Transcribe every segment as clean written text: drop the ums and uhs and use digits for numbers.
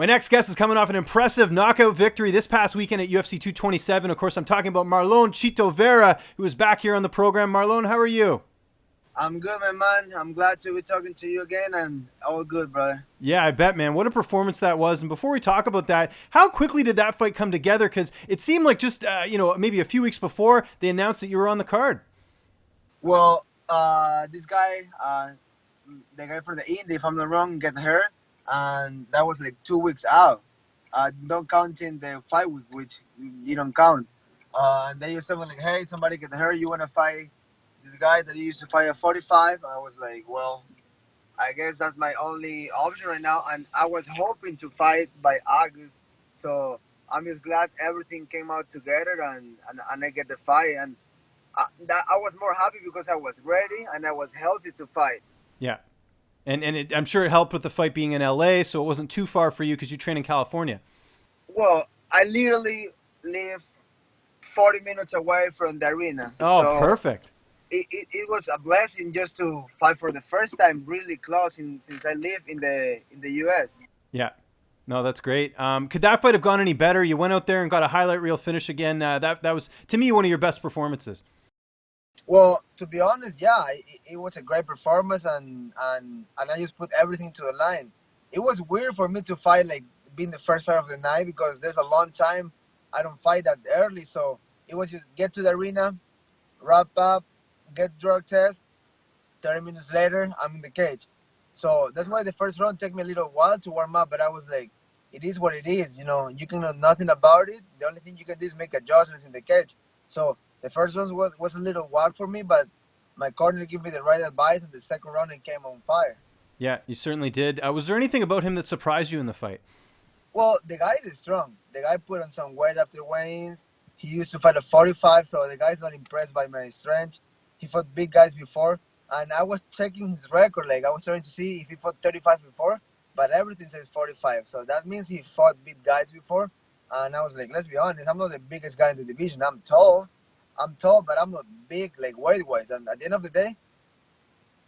My next guest is coming off an impressive knockout victory this past weekend at UFC 227. Of course, I'm talking about Marlon Chito Vera, who is back here on the program. Marlon, how are you? I'm good, my man. I'm glad to be talking to you again, and all good, brother. Yeah, I bet, man. What a performance that was. And before we talk about that, how quickly did that fight come together? Because it seemed like just, maybe a few weeks before they announced that you were on the card. Well, this guy, the guy from the Indy, if I'm not wrong, get hurt, and that was like 2 weeks out. Don't count in the fight week, which you don't count. And then you someone like, hey, somebody get hurt. You want to fight this guy that you used to fight at 45? I was like, well, I guess that's my only option right now. And I was hoping to fight by August. So I'm just glad everything came out together and I get the fight. And I was more happy because I was ready and I was healthy to fight. Yeah. I'm sure it helped with the fight being in LA, so it wasn't too far for you because you train in California. Well, I literally live 40 minutes away from the arena. Oh, So perfect. it was a blessing just to fight for the first time really close since I live in the US. Yeah. No, that's great. Could that fight have gone any better? You went out there and got a highlight reel finish again. That was, to me, one of your best performances. Well, to be honest, yeah, it was a great performance, and I just put everything to the line. It was weird for me to fight like being the first fight of the night because there's a long time I don't fight that early. So it was just get to the arena, wrap up, get drug test. 30 minutes later, I'm in the cage. So that's why the first round took me a little while to warm up, but I was like, it is what it is. You can know nothing about it. The only thing you can do is make adjustments in the cage. So the first one was a little wild for me, but my corner gave me the right advice, and the second round it came on fire. Yeah, you certainly did. Was there anything about him that surprised you in the fight? Well, the guy is strong. The guy put on some weight after weigh-ins. He used to fight at 45, so the guy's not impressed by my strength. He fought big guys before, and I was checking his record. Like I was trying to see if he fought 35 before, but everything says 45. So that means he fought big guys before. And I was like, let's be honest, I'm not the biggest guy in the division. I'm tall, but I'm not big like weight-wise. And at the end of the day,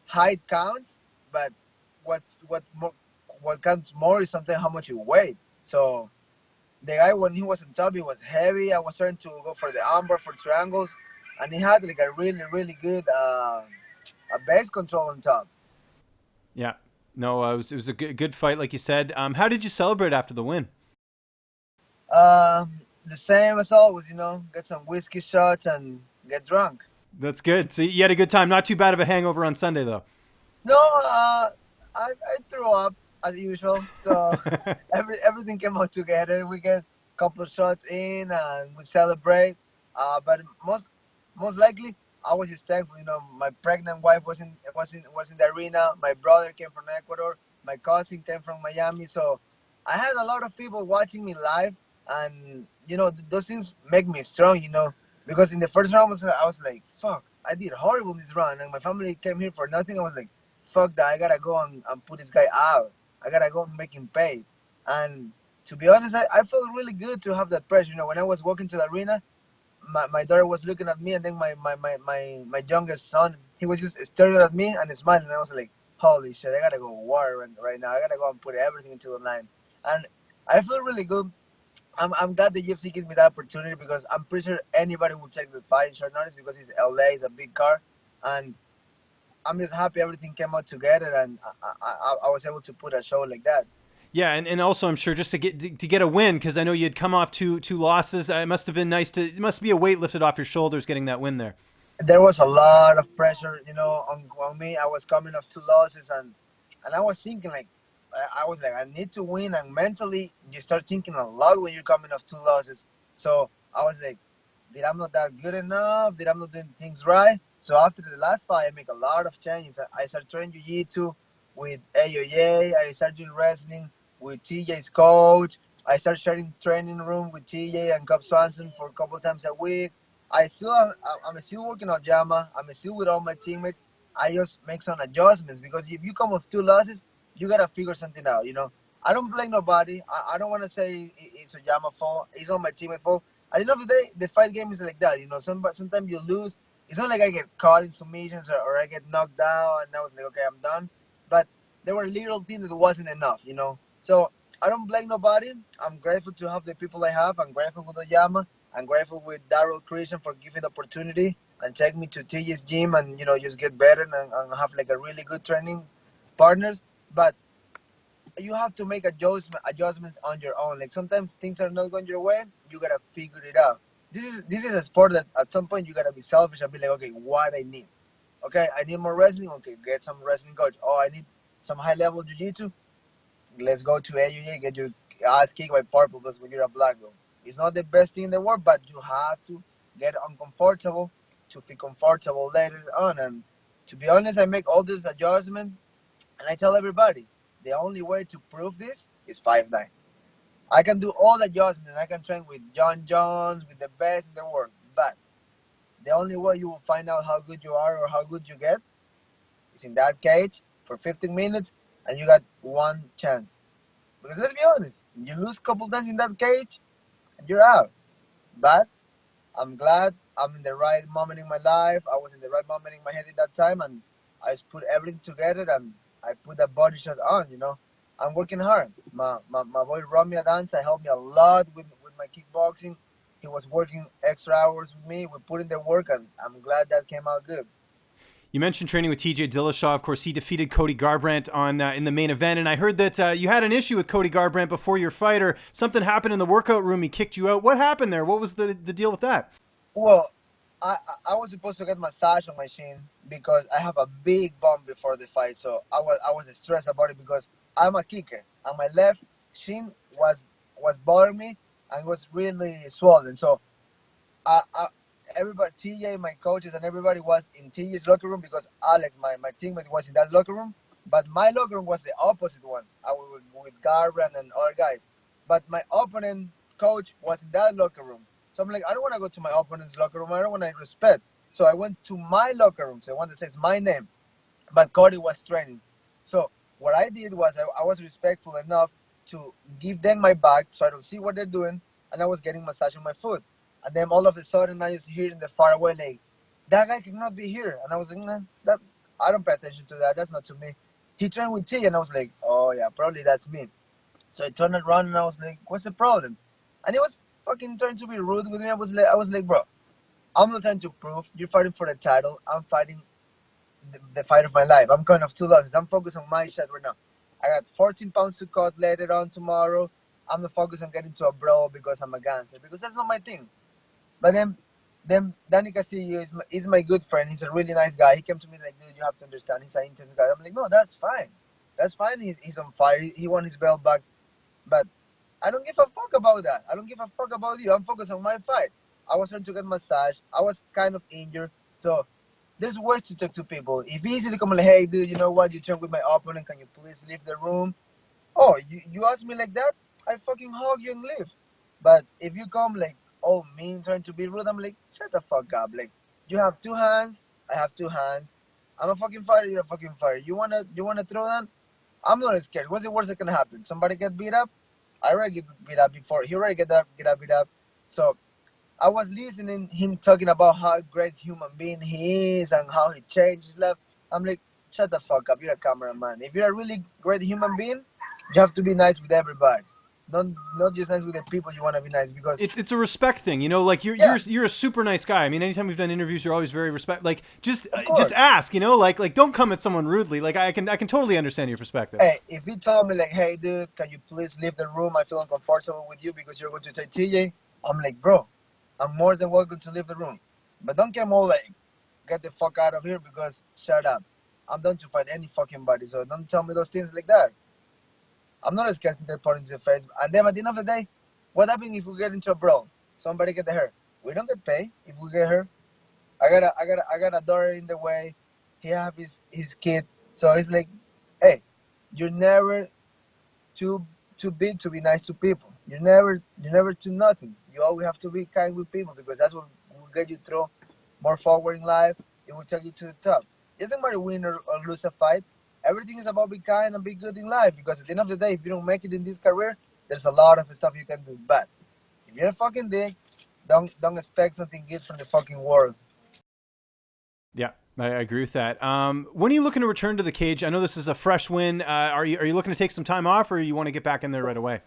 height counts, but what what more, what counts more is something how much you weigh. So the guy when he was on top, he was heavy. I was trying to go for the armbar for triangles, and he had like a really really good a base control on top. Yeah. No, it was a good fight, like you said. How did you celebrate after the win? The same as always, get some whiskey shots and get drunk. That's good. So you had a good time. Not too bad of a hangover on Sunday, though. No, I threw up as usual. So everything came out together. We get a couple of shots in and we celebrate. But most likely, I was just thankful. My pregnant wife was in the arena. My brother came from Ecuador. My cousin came from Miami. So I had a lot of people watching me live, and those things make me strong. Because in the first round I was like, fuck, I did horrible in this round, and my family came here for nothing. I was like, fuck that, I gotta go and put this guy out. I gotta go and make him pay. And to be honest, I felt really good to have that pressure. When I was walking to the arena, my daughter was looking at me, and then my youngest son, he was just staring at me and smiling. And I was like, holy shit, I gotta go war right now. I gotta go and put everything into the line. And I feel really good. I'm glad the UFC gave me that opportunity because I'm pretty sure anybody will take the fight in short notice because it's LA, it's a big car, and I'm just happy everything came out together and I was able to put a show like that. Yeah, and also I'm sure just to get a win, because I know you had come off two losses. It must have been nice it must be a weight lifted off your shoulders getting that win there. There was a lot of pressure, on me. I was coming off two losses, and I was thinking like, I was like, I need to win. And mentally, you start thinking a lot when you're coming off two losses. So I was like, did I'm not that good enough? Did I'm not doing things right? So after the last fight, I make a lot of changes. I started training jiu-jitsu with AOA. I started doing wrestling with TJ's coach. I started sharing training room with TJ and Cobb Swanson for a couple times a week. I'm still working on Jama. I'm still with all my teammates. I just make some adjustments because if you come with two losses, you gotta figure something out. I don't blame nobody. I don't want to say it's Oyama fault. It's on my teammate fault. At the end of the day, the fight game is like that. Sometimes you lose. It's not like I get caught in submissions or I get knocked down and I was like, okay, I'm done. But there were little things that wasn't enough. So I don't blame nobody. I'm grateful to have the people I have. I'm grateful with Oyama. I'm grateful with Daryl Christian for giving the opportunity and take me to TJ's gym and just get better and have like a really good training partners. But you have to make adjustments on your own. Like sometimes things are not going your way. You gotta figure it out. This is a sport that at some point you gotta be selfish and be like, okay, what I need. Okay, I need more wrestling. Okay, get some wrestling coach. Oh, I need some high level jiu-jitsu. Let's go to AUA, get your ass kicked by purple because when you're a black belt. It's not the best thing in the world, but you have to get uncomfortable to feel comfortable later on. And to be honest, I make all these adjustments, and I tell everybody the only way to prove this is 5'9". I can do all the adjustments. I can train with John Jones, with the best in the world, but the only way you will find out how good you are or how good you get is in that cage for 15 minutes, and you got one chance. Because let's be honest, you lose a couple times in that cage, and you're out. But I'm glad I'm in the right moment in my life. I was in the right moment in my head at that time, and I just put everything together and I put that body shot on. I'm working hard. My boy Romeo Danza helped me a lot with my kickboxing. He was working extra hours with me. We put in the work, and I'm glad that came out good. You mentioned training with TJ Dillashaw. Of course, he defeated Cody Garbrandt in the main event, and I heard that you had an issue with Cody Garbrandt before your fight, or something happened in the workout room. He kicked you out. What happened there? What was the deal with that? Well, I was supposed to get massage on my shin because I have a big bump before the fight, so I was stressed about it because I'm a kicker and my left shin was bothering me and was really swollen. So I everybody, TJ, my coaches, and everybody was in TJ's locker room because Alex, my teammate, was in that locker room. But my locker room was the opposite one. I was with Garbrandt and other guys. But my opponent coach was in that locker room. So I'm like, I don't want to go to my opponent's locker room. I don't want to respect. So I went to my locker room, so the one that says my name. But Cody was training. So what I did was I was respectful enough to give them my back so I don't see what they're doing, and I was getting massage on my foot. And then all of a sudden I just hear in the far away like, that guy cannot be here. And I was like, nah, that I don't pay attention to that. That's not to me. He trained with T, and I was like, oh yeah, probably that's me. So I turned around and I was like, what's the problem? And he was fucking trying to be rude with me. I was like, bro, I'm not trying to prove you're fighting for the title. I'm fighting the fight of my life. I'm coming off 2 losses. I'm focused on my shot right now. I got 14 pounds to cut later on tomorrow. I'm not focused on getting to a brawl because I'm a gangster, because that's not my thing. But then Danny Castillo is my good friend. He's a really nice guy. He came to me like, dude, you have to understand. He's an intense guy. I'm like, no, that's fine. That's fine. He's on fire. He won his belt back. But I don't give a fuck about that. I don't give a fuck about you. I'm focused on my fight. I was trying to get massage. I was kind of injured. So there's ways to talk to people. If easy to come like, hey, dude, you know what? You trained with my opponent. Can you please leave the room? Oh, you ask me like that? I fucking hug you and leave. But if you come like, oh, mean, trying to be rude, I'm like, shut the fuck up. Like, you have two hands. I have two hands. I'm a fucking fighter. You're a fucking fighter. You wanna throw that? I'm not scared. What's the worst that can happen? Somebody get beat up? I already get beat up before. He already beat up. So I was listening him talking about how great human being he is and how he changed his life. I'm like, shut the fuck up. You're a cameraman. If you're a really great human being, you have to be nice with everybody. Not just nice with the people you want to be nice because It's a respect thing, like yeah, you're a super nice guy. I mean, anytime we've done interviews, you're always very respect. Like of just course. ask, like don't come at someone rudely. Like I can totally understand your perspective. Hey, if he told me like, hey dude, can you please leave the room? I feel uncomfortable with you because you're going to take TJ. I'm like, bro, I'm more than welcome to leave the room. But don't come all like, get the fuck out of here because shut up. I'm done to fight any fucking body, so don't tell me those things like that. I'm not scared to get put into the face. And then at the end of the day, what happens if we get into a brawl? Somebody get hurt. We don't get paid if we get hurt. I got a daughter in the way. He have his kid. So it's like, hey, you're never too big to be nice to people. You're never too nothing. You always have to be kind with people because that's what will get you through more forward in life. It will take you to the top. It doesn't matter win or lose a fight. Everything is about be kind and be good in life because at the end of the day, if you don't make it in this career, there's a lot of stuff you can do. But if you're a fucking dick, don't expect something good from the fucking world. Yeah. I agree with that. When are you looking to return to the cage? I know this is a fresh win. Are you looking to take some time off, or you want to get back in there right away?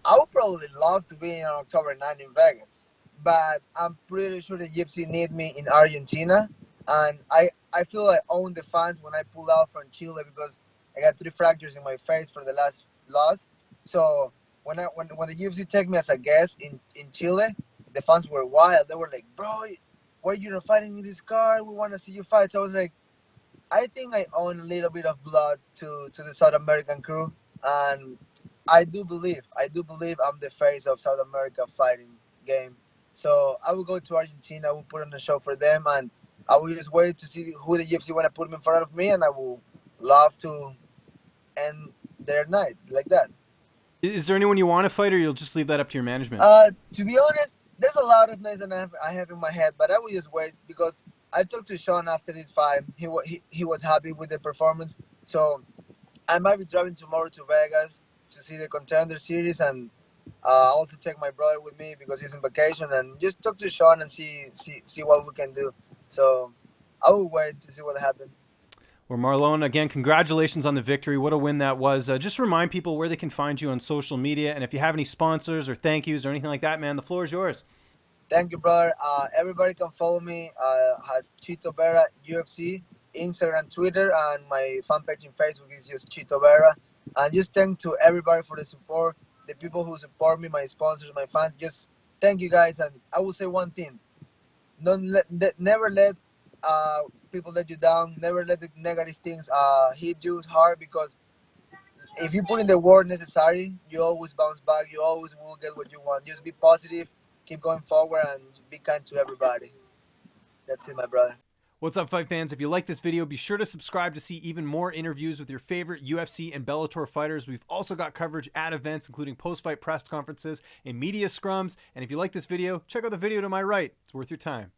I would probably love to be on October 9 in Vegas, but I'm pretty sure the UFC need me in Argentina, and I feel I own the fans when I pull out from Chile because I got 3 fractures in my face for the last loss. So when the UFC take me as a guest in Chile, the fans were wild. They were like, "Bro, why you not fighting in this card? We want to see you fight." So I was like, I think I own a little bit of blood to the South American crew, and I do believe I'm the face of South America fighting game. So I will go to Argentina. I will put on a show for them, and I will just wait to see who the UFC want to put in front of me, and I will love to end their night like that. Is there anyone you want to fight, or you'll just leave that up to your management? To be honest, there's a lot of names that I have in my head, but I will just wait because I talked to Sean after this fight. He was happy with the performance, so I might be driving tomorrow to Vegas to see the Contender Series and also take my brother with me because he's on vacation and just talk to Sean and see what we can do. So I will wait to see what happens. Well, Marlon, again, congratulations on the victory. What a win that was. Just remind people where they can find you on social media, and if you have any sponsors or thank yous or anything like that, man, the floor is yours. Thank you, brother. Everybody can follow me. Has Chito Vera UFC, Instagram, Twitter, and my fan page in Facebook is just Chito Vera. And just thank to everybody for the support, the people who support me, my sponsors, my fans. Just thank you guys. And I will say one thing: never let uh, people let you down. Never let the negative things hit you hard because if you put in the work necessary, you always bounce back. You always will get what you want. Just be positive, keep going forward, and be kind to everybody. That's it, my brother. What's up, fight fans? If you like this video, be sure to subscribe to see even more interviews with your favorite UFC and Bellator fighters. We've also got coverage at events, including post-fight press conferences and media scrums. And if you like this video, check out the video to my right. It's worth your time.